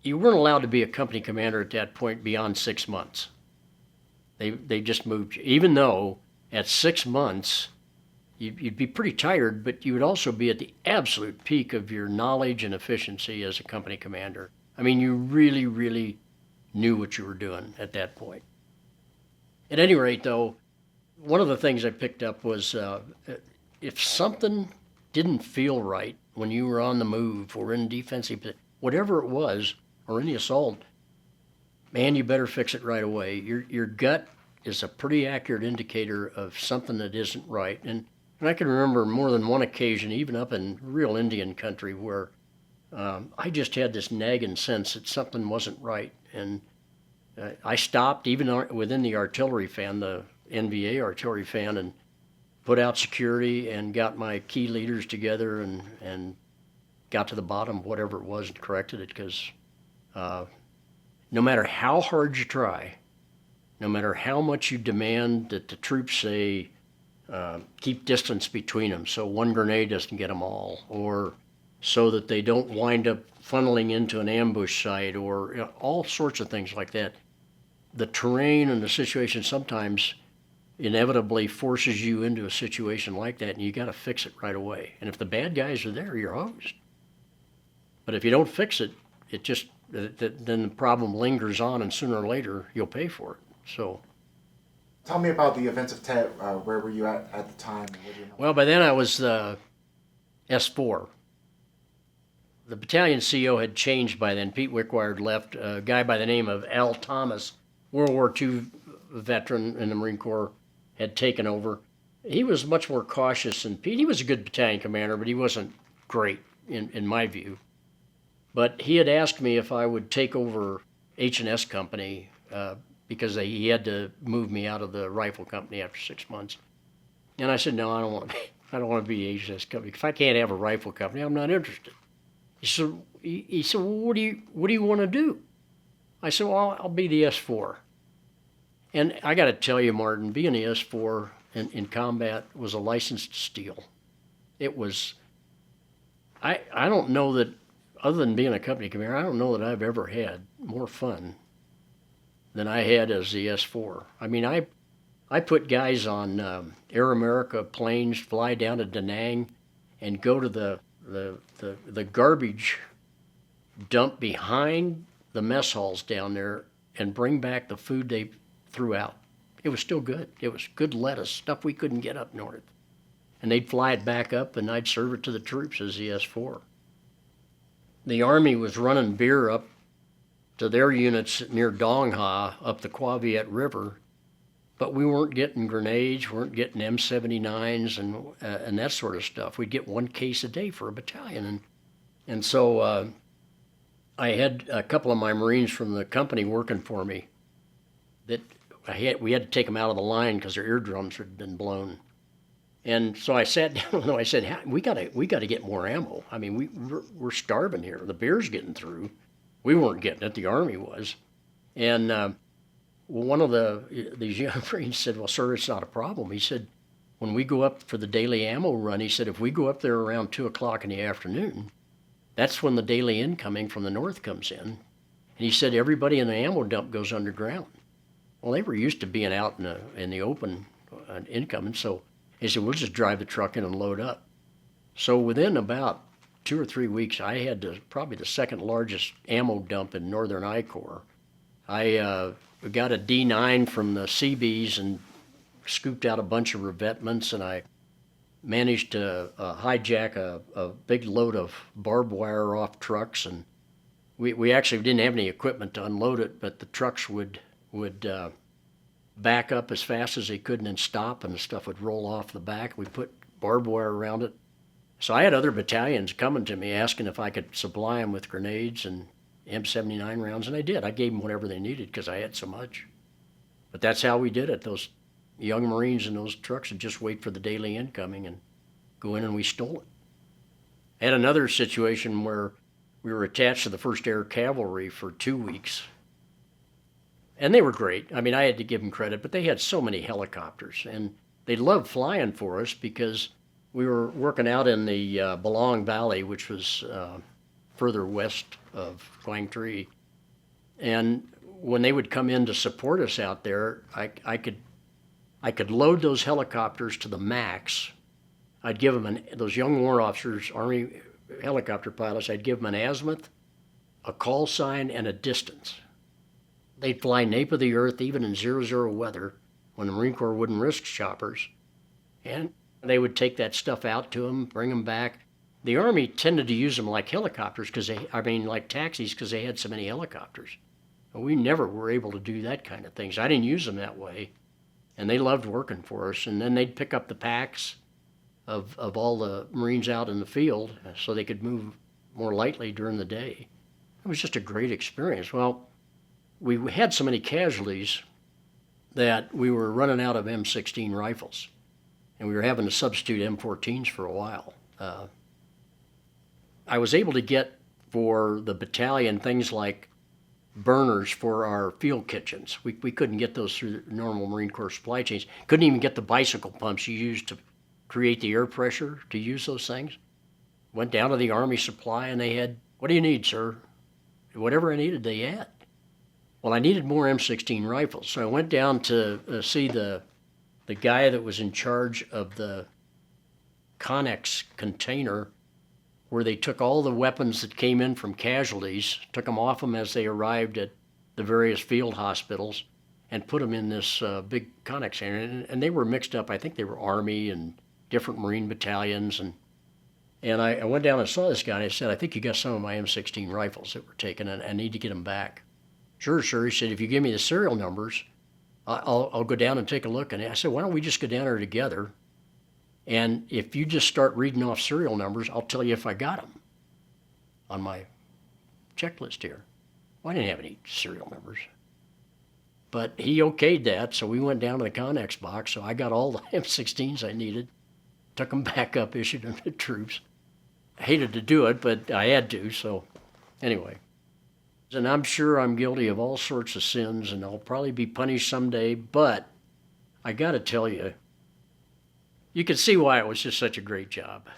you weren't allowed to be a company commander at that point beyond 6 months. They just moved you, even though at 6 months you'd be pretty tired, but you would also be at the absolute peak of your knowledge and efficiency as a company commander. I mean, you really, really knew what you were doing at that point. At any rate, though, one of the things I picked up was if something didn't feel right when you were on the move or in defensive, whatever it was, or in the assault, man, you better fix it right away. Your gut is a pretty accurate indicator of something that isn't right. And I can remember more than one occasion, even up in real Indian country, where I just had this nagging sense that something wasn't right. And I stopped, even within the artillery fan, the NVA artillery fan, and put out security and got my key leaders together and got to the bottom of whatever it was and corrected it. Because no matter how hard you try, no matter how much you demand that the troops say, keep distance between them so one grenade doesn't get them all, or so that they don't wind up funneling into an ambush site, or all sorts of things like that. The terrain and the situation sometimes inevitably forces you into a situation like that, and you got to fix it right away. And if the bad guys are there, you're hosed. But if you don't fix it, it just then the problem lingers on, and sooner or later you'll pay for it. So. Tell me about the events of Tet. Where were you at the time? And what do you know? Well, by then I was S4. The battalion CO had changed by then. Pete Wickwire had left. A guy by the name of Al Thomas, World War II veteran in the Marine Corps, had taken over. He was much more cautious than Pete. He was a good battalion commander, but he wasn't great in my view. But he had asked me if I would take over H&S Company because he had to move me out of the rifle company after 6 months. And I said, no, I don't want to be H&S Company. If I can't have a rifle company, I'm not interested. He said, well, what do you want to do? I said, well, I'll be the S4. And I got to tell you, Martin, being the S4 in combat was a license to steal. It was, I don't know that, other than being a company commander, I don't know that I've ever had more fun than I had as the S4. I mean, I put guys on Air America planes, fly down to Da Nang, and go to the garbage dump behind the mess halls down there and bring back the food they threw out. It was still good. It was good lettuce, stuff we couldn't get up north. And they'd fly it back up, and I'd serve it to the troops as the S4. The Army was running beer up to their units near Dong Ha, up the Qua Viet River, but we weren't getting grenades, weren't getting M79s and that sort of stuff. We'd get one case a day for a battalion. And so I had a couple of my Marines from the company working for me that we had to take them out of the line because their eardrums had been blown. And so I sat down with them. I said, we got to get more ammo. I mean, we're starving here. The beer's getting through. We weren't getting it. The Army was. And one of these young Marines said, well, sir, it's not a problem. He said, when we go up for the daily ammo run, he said, if we go up there around 2 o'clock in the afternoon, that's when the daily incoming from the north comes in. And he said, everybody in the ammo dump goes underground. Well, they were used to being out in the open incoming, so he said, we'll just drive the truck in and load up. So within about 2 or 3 weeks, I had probably the second largest ammo dump in Northern I Corps. I got a D9 from the Seabees and scooped out a bunch of revetments, and I managed to hijack a big load of barbed wire off trucks. And we actually didn't have any equipment to unload it, but the trucks would back up as fast as they could and then stop, and the stuff would roll off the back. We put barbed wire around it. So I had other battalions coming to me asking if I could supply them with grenades and M79 rounds, and I did. I gave them whatever they needed because I had so much. But that's how we did it. Those young Marines in those trucks would just wait for the daily incoming and go in, and we stole it. I had another situation where we were attached to the 1st Air Cavalry for 2 weeks. And they were great. I mean, I had to give them credit, but they had so many helicopters, and they loved flying for us because we were working out in the Balong Valley, which was further west of Guangzhou. And when they would come in to support us out there, I could load those helicopters to the max. I'd give them those young war officers, Army helicopter pilots, I'd give them an azimuth, a call sign, and a distance. They'd fly nape of the earth even in 0-0 weather when the Marine Corps wouldn't risk choppers. And they would take that stuff out to them, bring them back. The Army tended to use them like helicopters like taxis, because they had so many helicopters. But we never were able to do that kind of things. I didn't use them that way. And they loved working for us. And then they'd pick up the packs of all the Marines out in the field so they could move more lightly during the day. It was just a great experience. Well, we had so many casualties that we were running out of M16 rifles. And we were having to substitute M14s for a while. I was able to get for the battalion things like burners for our field kitchens. We couldn't get those through the normal Marine Corps supply chains. Couldn't even get the bicycle pumps you used to create the air pressure to use those things. Went down to the Army supply and they had, "What do you need, sir?" Whatever I needed, they had. Well, I needed more M16 rifles, so I went down to see the guy that was in charge of the Connex container where they took all the weapons that came in from casualties, took them off them as they arrived at the various field hospitals, and put them in this big Connex container. And they were mixed up. I think they were Army and different Marine battalions. And I went down and saw this guy, and I said, "I think you got some of my M16 rifles that were taken, and I need to get them back." "Sure, sir." He said, "If you give me the serial numbers, I'll go down and take a look." And I said, "Why don't we just go down there together? And if you just start reading off serial numbers, I'll tell you if I got them on my checklist here." Well, I didn't have any serial numbers. But he okayed that, so we went down to the Connex box. So I got all the M16s I needed, took them back up, issued them to troops. I hated to do it, but I had to, so anyway. And I'm sure I'm guilty of all sorts of sins, and I'll probably be punished someday, but I got to tell you, you can see why it was just such a great job.